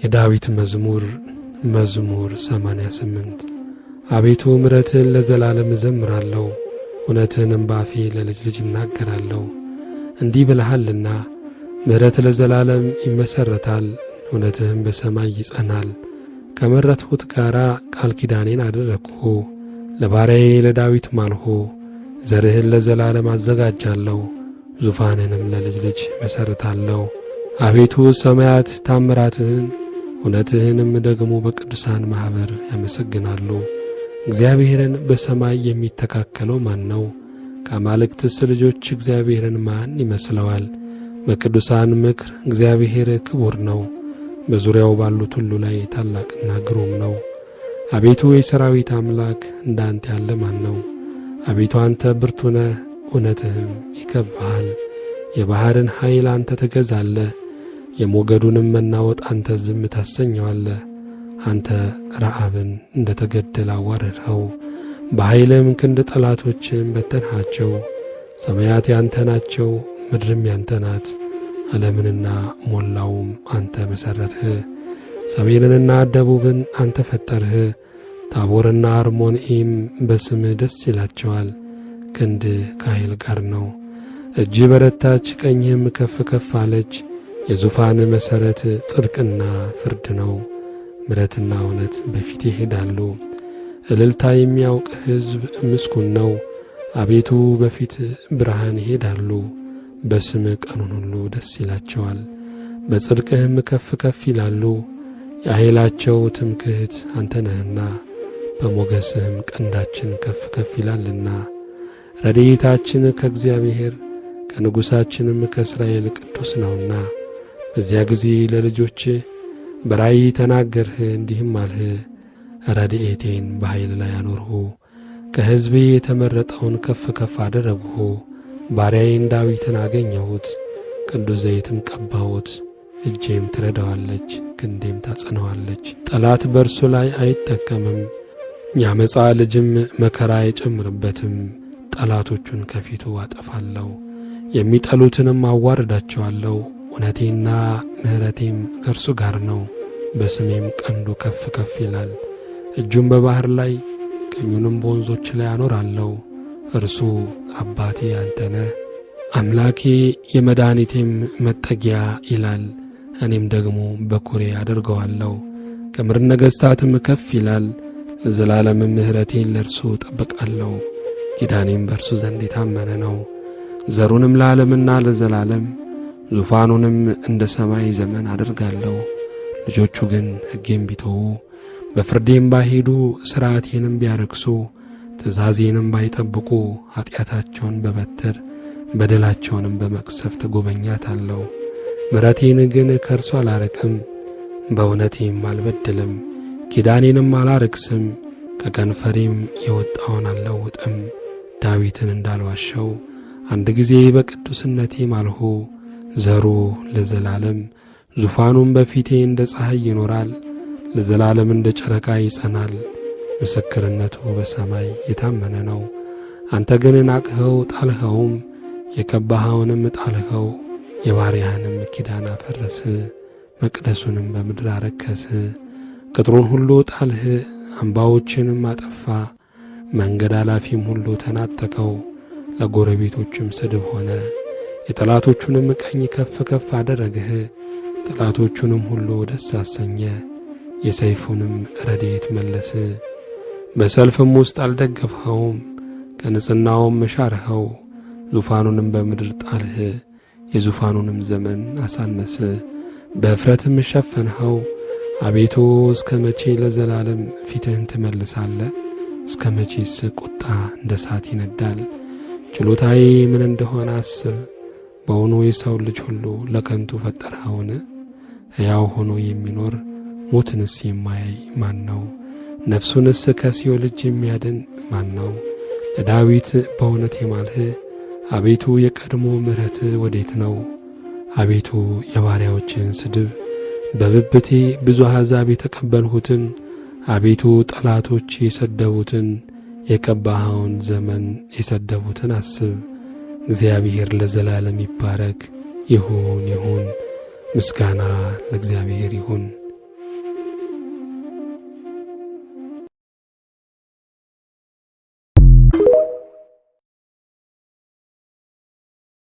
የዳዊት መዝሙር 88። አቤቱ ምሕረትህን ለዘላለም እዘምራለሁ፣ እውነትህንም በአፌ ለልጅ ልጅ እናገራለሁ። እንዲህ ብለሃልና ምሕረት ለዘላለም ይመሠረታል፣ እውነትህም በሰማይ ይጸናል። ከመረጥሁት ጋር ቃል ኪዳኔን አደረግሁ፣ ለባሪያዬ ለዳዊት ማልሁ። ዘርህን ለዘላለም አዘጋጃለሁ፣ ዙፋንንም ለልጅ ልጅ መሠረታለሁ። አቤቱ ሰማያት ታምራትህን እውነትህንም ደግሞ በቅዱሳን ማኅበር ያመሰግናሉ። እግዚአብሔርን በሰማይ የሚተካከለው ማን ነው? ከአማልክትስ ልጆች እግዚአብሔርን ማን ይመስለዋል? በቅዱሳን ምክር እግዚአብሔር ክቡር ነው፣ በዙሪያው ባሉት ሁሉ ላይ ታላቅና ግሩም ነው። አቤቱ የሠራዊት አምላክ እንዳንተ ያለ ማን ነው? አቤቱ አንተ ብርቱ ነህ፣ እውነትህም ይከብብሃል። የባሕርን ኃይል አንተ ትገዛለህ፣ የሞገዱንም መናወጥ አንተ ዝም ታሰኘዋለህ። አንተ ረዓብን እንደ ተገደለ አዋረድኸው፣ በኃይልም ክንድ ጠላቶችን በተንሃቸው። ሰማያት ያንተ ናቸው፣ ምድርም ያንተ ናት፣ ዓለምንና ሞላውም አንተ መሠረትህ። ሰሜንንና ደቡብን አንተ ፈጠርህ። ታቦርና አርሞንዔም በስምህ ደስ ይላቸዋል። ክንድህ ከኃይል ጋር ነው፣ እጅህ በረታች፣ ቀኝህም ከፍ ከፍ አለች። የዙፋን መሠረት ጽድቅና ፍርድ ነው፣ ምሕረትና እውነት በፊት ይሄዳሉ። እልልታ የሚያውቅ ሕዝብ ምስጉን ነው። አቤቱ በፊት ብርሃን ይሄዳሉ፣ በስምህ ቀኑን ሁሉ ደስ ይላቸዋል። በጽድቅህም ከፍ ከፍ ይላሉ። የኃይላቸው ትምክህት አንተ ነህና፣ በሞገስህም ቀንዳችን ከፍ ከፍ ይላልና። ረድኤታችን ከእግዚአብሔር ከንጉሣችንም ከእስራኤል ቅዱስ ነውና። በዚያ ጊዜ ለልጆች በራእይ ተናገርህ፣ እንዲህም አልህ። ረድኤቴን በኃይል ላይ አኖርሁ፣ ከሕዝቤ የተመረጠውን ከፍ ከፍ አደረግሁ። ባሪያዬን ዳዊትን አገኘሁት፣ ቅዱስ ዘይትም ቀባሁት። እጄም ትረዳዋለች፣ ክንዴም ታጸነዋለች። ጠላት በእርሱ ላይ አይጠቀምም፣ ያመፃ ልጅም መከራ አይጨምርበትም። ጠላቶቹን ከፊቱ አጠፋለሁ፣ የሚጠሉትንም አዋርዳቸዋለሁ። እውነቴና ምሕረቴም ከእርሱ ጋር ነው፣ በስሜም ቀንዱ ከፍ ከፍ ይላል። እጁም በባሕር ላይ ቀኙንም በወንዞች ላይ አኖራለሁ። እርሱ አባቴ አንተ ነህ፣ አምላኬ የመድኃኒቴም መጠጊያ ይላል። እኔም ደግሞ በኵሬ አደርገዋለሁ፣ ከምድር ነገሥታትም ከፍ ይላል። ለዘላለምም ምሕረቴን ለእርሱ እጠብቃለሁ፣ ኪዳኔም በእርሱ ዘንድ የታመነ ነው። ዘሩንም ለዓለምና ለዘላለም፣ ዙፋኑንም እንደ ሰማይ ዘመን አደርጋለሁ። ልጆቹ ግን ሕጌን ቢተዉ በፍርዴም ባይሄዱ ሥርዓቴንም ቢያረክሱ ትእዛዜንም ባይጠብቁ ኀጢአታቸውን በበትር በደላቸውንም በመቅሰፍት ጐበኛታለሁ። ምሕረቴን ግን ከእርሱ አላርቅም፣ በእውነቴም አልበድልም። ኪዳኔንም አላረክስም፣ ከከንፈሬም የወጣውን አልለውጥም። ዳዊትን እንዳልዋሸው አንድ ጊዜ በቅዱስነቴ ማልሁ። ዘሩ ለዘላለም ዙፋኑም በፊቴ እንደ ፀሐይ ይኖራል። ለዘላለም እንደ ጨረቃ ይጸናል። ምስክርነቱ በሰማይ የታመነ ነው። አንተ ግን ናቅኸው ጣልኸውም፣ የቀባኸውንም ጣልኸው። የባሪያህንም ኪዳን አፈረስህ፣ መቅደሱንም በምድር አረከስህ። ቅጥሩን ሁሉ ጣልህ፣ አምባዎችንም አጠፋ። መንገድ አላፊም ሁሉ ተናጠቀው፣ ለጎረቤቶችም ስድብ ሆነ። የጠላቶቹንም ቀኝ ከፍ ከፍ አደረግህ፣ ጠላቶቹንም ሁሉ ደስ አሰኘ። የሰይፉንም ረድኤት መለስህ፣ በሰልፍም ውስጥ አልደገፍኸውም። ከንጽሕናውም ሻርኸው፣ ዙፋኑንም በምድር ጣልህ። የዙፋኑንም ዘመን አሳነስህ፣ በእፍረትም ሸፈንኸው። አቤቱ እስከ መቼ ለዘላለም ፊትህን ትመልሳለህ? እስከ መቼስ ቁጣ እንደ እሳት ይነዳል? ችሎታዬ ምን እንደሆነ አስብ። በውኑ የሰው ልጅ ሁሉ ለከንቱ ፈጠርኸውን? ሕያው ሆኖ የሚኖር ሞትንስ የማያይ ማን ነው? ነፍሱንስ ከሲኦል እጅ የሚያድን ማን ነው? ለዳዊት በእውነት የማልህ አቤቱ የቀድሞ ምሕረትህ ወዴት ነው? አቤቱ የባሪያዎችን ስድብ በብብቴ ብዙ አሕዛብ የተቀበልሁትን፣ አቤቱ ጠላቶች የሰደቡትን፣ የቀባኸውን ዘመን የሰደቡትን አስብ። እግዚአብሔር ለዘላለም ይባረክ። ይሁን ምስጋና ለእግዚአብሔር ይሁን።